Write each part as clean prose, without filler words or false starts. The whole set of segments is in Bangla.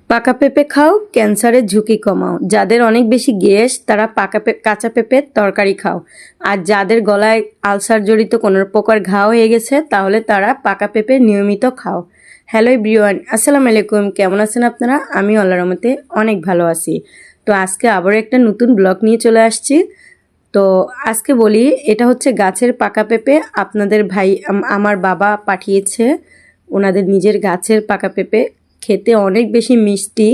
পাকা পেঁপে খাও, ক্যান্সারের ঝুঁকি কমাও। যাদের অনেক বেশি গ্যাস তারা কাঁচা পেঁপের তরকারি খাও। আর যাদের গলায় আলসার জড়িত কোনো প্রকার ঘা হয়ে গেছে তাহলে তারা পাকা পেঁপে নিয়মিত খাও। হ্যালো এভরিওয়ান, আসসালামু আলাইকুম। কেমন আছেন আপনারা? আমি আল্লাহর রহমতে অনেক ভালো আছি। তো আজকে আবারও একটা নতুন ব্লগ নিয়ে চলে আসছি। তো আজকে বলি, এটা হচ্ছে গাছের পাকা পেঁপে। আপনাদের ভাই আমার বাবা পাঠিয়েছে ওনাদের নিজের গাছের পাকা পেঁপে। খেতে অনেক বেশি মিষ্টি,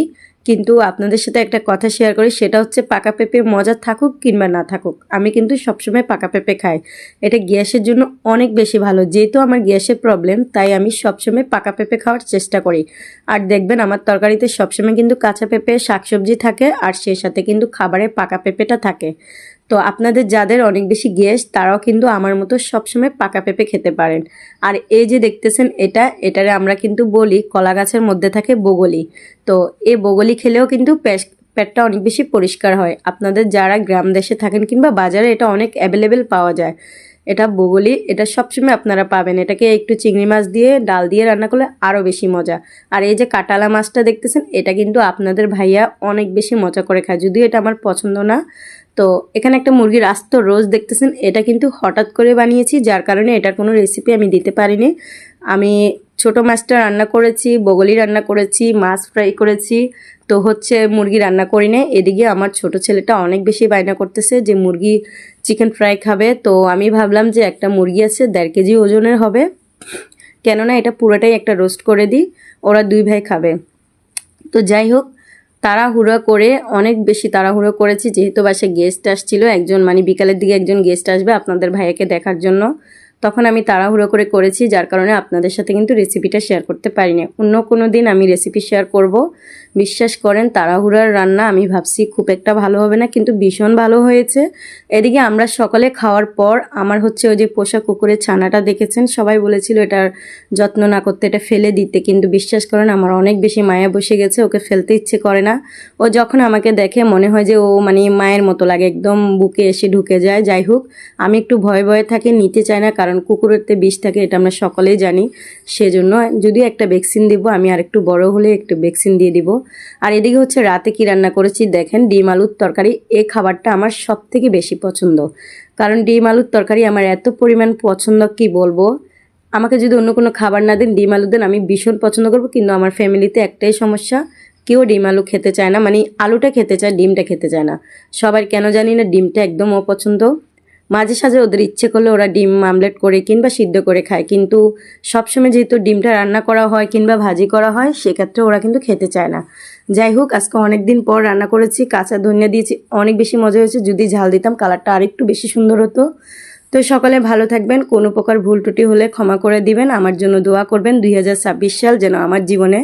কিন্তু আপনাদের সাথে একটা কথা শেয়ার করি, সেটা হচ্ছে পাকা পেঁপে মজা থাকুক কিংবা না থাকুক, আমি কিন্তু সবসময় পাকা পেঁপে খাই। এটা গ্যাসের জন্য অনেক বেশি ভালো। যেহেতু আমার গ্যাসের প্রবলেম, তাই আমি সবসময় পাকা পেঁপে খাওয়ার চেষ্টা করি। আর দেখবেন আমার তরকারিতে সবসময় কিন্তু কাঁচা পেঁপে শাকসবজি থাকে, আর সেই সাথে কিন্তু খাবারে পাকা পেঁপেটা থাকে। তো আপনাদের যাদের অনেক বেশি গ্যাস তারাও কিন্তু আমার মতো সবসময় পাকা পেঁপে খেতে পারেন। আর এই যে দেখতেছেন এটারে আমরা কিন্তু বলি, কলা গাছের মধ্যে থাকে বগলি। তো এই বগলি খেলেও কিন্তু পেটটা অনেক বেশি পরিষ্কার হয়। আপনাদের যারা গ্রাম দেশে থাকেন কিংবা বাজারে এটা অনেক অ্যাভেলেবেল পাওয়া যায়। এটা বগলি, এটা সবসময় আপনারা পাবেন। এটাকে একটু চিংড়ি মাছ দিয়ে ডাল দিয়ে রান্না করলে আরও বেশি মজা। আর এই যে কাটালা মাছটা দেখতেছেন, এটা কিন্তু আপনাদের ভাইয়া অনেক বেশি মজা করে খায়, যদিও এটা আমার পছন্দ না। তো এখানে একটা মুরগির আস্ত রোজ দেখতেছেন, এটা কিন্তু হঠাৎ করে বানিয়েছি, যার কারণে এটার কোনো রেসিপি আমি দিতে পারিনি। আমি ছোট মাছটা রান্না করেছি, বগলি রান্না করেছি, মাছ ফ্রাই করেছি। তো হচ্ছে মুরগি রান্না করি না। এদিকে আমার ছোট ছেলেটা অনেক বেশি বায়না করতেছে যে মুরগি চিকেন ফ্রাই খাবে। তো আমি ভাবলাম যে একটা মুরগি আছে 1.5 কেজি ওজনের হবে, কেননা এটা পুরোটাই একটা রোস্ট করে দিই, ওরা 2 ভাই খাবে। তো যাই হোক, তাড়াহুড়ো করে অনেক বেশি তাড়াহুড়ো করেছি, যেহেতু বাসায় গেস্ট আসছিল একজন, মানে বিকালের দিকে একজন গেস্ট আসবে আপনাদের ভাইয়াকে দেখার জন্য। তখন আমি তাড়াহুড়ো করে করেছি, যার কারণে আপনাদের সাথে কিন্তু রেসিপিটা শেয়ার করতে পারিনি। অন্য কোনো দিন আমি রেসিপি শেয়ার করব। বিশ্বাস করেন, তাড়াহুড়ার রান্না আমি ভাবছি খুব একটা ভালো হবে না, কিন্তু ভীষণ ভালো হয়েছে। এদিকে আমরা সকালে খাওয়ার পর আমার হচ্ছে ওই যে পোষা কুকুরের ছানাটা দেখেছেন, সবাই বলেছিল এটার যত্ন না করতে, এটা ফেলে দিতে, কিন্তু বিশ্বাস করেন আমার অনেক বেশি মায়া বসে গেছে, ওকে ফেলতে ইচ্ছে করে না। ও যখন আমাকে দেখে মনে হয় যে ও মানে মায়ের মতো লাগে, একদম বুকে এসে ঢুকে যায়। যাই হোক, আমি একটু ভয়ে ভয়ে থাকি, নিতে চাই না, কারণ কুকুরেরতে বিষ থাকে, এটা আমরা সকলেই জানি। সেজন্য যদি একটা ভ্যাকসিন দিব, আমি আর একটু বড় হলে একটু ভ্যাকসিন দিয়ে দিব। আর এদিকে হচ্ছে রাতে কি রান্না করেছি দেখেন, ডিম আলুর তরকারি। এই খাবারটা আমার সব থেকে বেশি পছন্দ, কারণ ডিম আলুর তরকারি আমার এত পরিমাণ পছন্দ কি বলবো। আমাকে যদি অন্য কোনো খাবার না দেন, ডিম আলু দেন, আমি ভীষণ পছন্দ করবো। কিন্তু আমার ফ্যামিলিতে একটাই সমস্যা, কেউ ডিম আলু খেতে চায় না, মানে আলুটা খেতে চায়, ডিমটা খেতে চায় না। সবার কেন জানি না ডিমটা একদম অপছন্দ। মাঝে সাঝে ওদের ইচ্ছে করলে ওরা ডিম আমলেট করে কিংবা সিদ্ধ করে খায়, কিন্তু সবসময় যেহেতু ডিমটা রান্না করা হয় কিংবা ভাজি করা হয়, সেক্ষেত্রে ওরা কিন্তু খেতে চায় না। যাই হোক, আজকে অনেক দিন পর রান্না করেছি, কাঁচা ধনিয়া দিয়েছি, অনেক বেশি মজা হয়েছে। যদি ঝাল দিতাম কালারটা আরেকটু বেশি সুন্দর হতো। তো সকালে ভালো থাকবেন, কোনো প্রকার ভুল ত্রুটি হলে ক্ষমা করে দিবেন, আমার জন্য দোয়া করবেন। 2026 সাল যেন আমার জীবনে